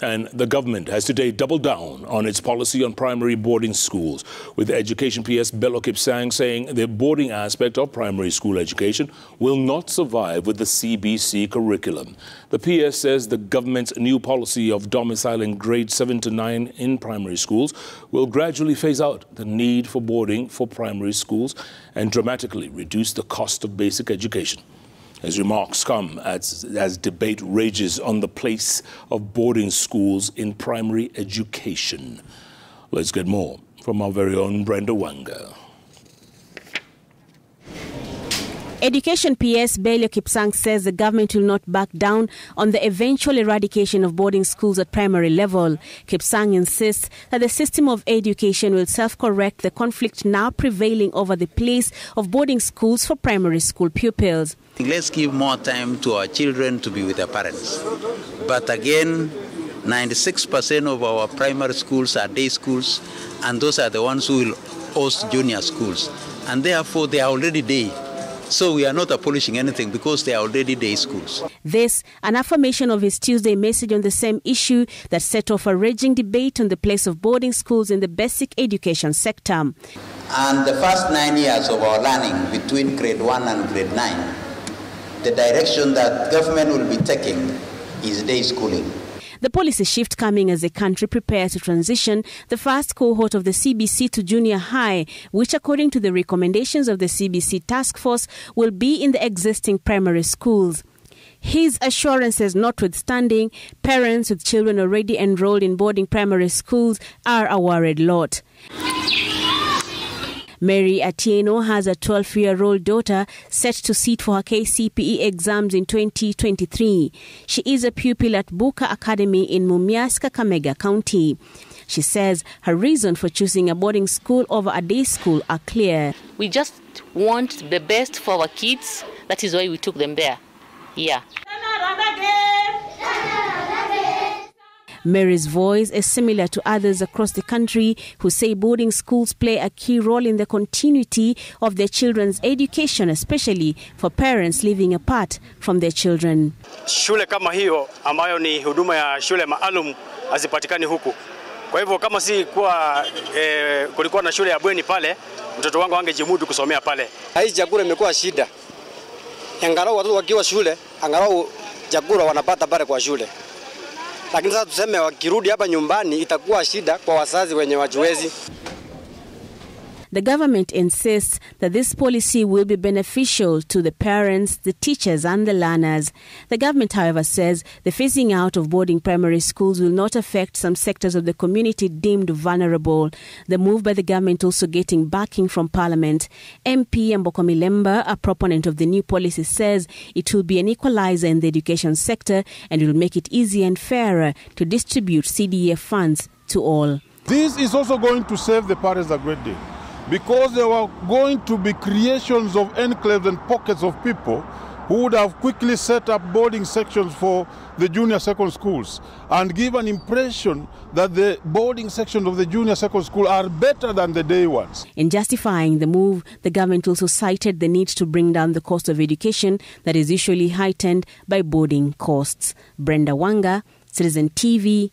And the government has today doubled down on its policy on primary boarding schools, with the Education PS Bello Kipsang saying the boarding aspect of primary school education will not survive with the CBC curriculum. The PS says the government's new policy of domiciling grades 7 to 9 in primary schools will gradually phase out the need for boarding for primary schools and dramatically reduce the cost of basic education. His remarks come as debate rages on the place of boarding schools in primary education. Let's get more from our very own Brenda Wanga. Education PS Bello Kipsang says the government will not back down on the eventual eradication of boarding schools at primary level. Kipsang insists that the system of education will self-correct the conflict now prevailing over the place of boarding schools for primary school pupils. Let's give more time to our children to be with their parents. But again, 96% of our primary schools are day schools, and those are the ones who will host junior schools. And therefore, they are already day. So we are not abolishing anything because they are already day schools. This, an affirmation of his Tuesday message on the same issue that set off a raging debate on the place of boarding schools in the basic education sector. And the first 9 years of our learning between grade 1 and grade 9, the direction that government will be taking is day schooling. The policy shift coming as the country prepares to transition the first cohort of the CBC to junior high, which according to the recommendations of the CBC task force will be in the existing primary schools. His assurances notwithstanding, parents with children already enrolled in boarding primary schools are a worried lot. Mary Atieno has a 12-year-old daughter set to sit for her KCPE exams in 2023. She is a pupil at Buka Academy in Mumias, Kakamega County. She says her reason for choosing a boarding school over a day school are clear. We just want the best for our kids. That is why we took them there. Yeah. Mary's voice is similar to others across the country who say boarding schools play a key role in the continuity of their children's education, especially for parents living apart from their children. Shule kama hiyo ambayo ni huduma ya shule maalum hazipatikani huku. Kwa hivyo kama si kuwa kulikuwa na shule ya bweni pale, mtoto wangu angejimudu kusomea pale. Hii chakula imekuwa shida. Angalau watoto wakiwa shule, angalau chakula wanapata pale kwa shule. Lakini sasa tuseme wakirudi hapa nyumbani itakuwa shida kwa wazazi wenye wajiwezi. The government insists that this policy will be beneficial to the parents, the teachers and the learners. The government, however, says the phasing out of boarding primary schools will not affect some sectors of the community deemed vulnerable. The move by the government also getting backing from Parliament. MP Mboko Milemba, a proponent of the new policy, says it will be an equalizer in the education sector and it will make it easier and fairer to distribute CDF funds to all. This is also going to save the parents a great deal, because there were going to be creations of enclaves and pockets of people who would have quickly set up boarding sections for the junior secondary schools and give an impression that the boarding sections of the junior secondary school are better than the day ones. In justifying the move, the government also cited the need to bring down the cost of education that is usually heightened by boarding costs. Brenda Wanga, Citizen TV,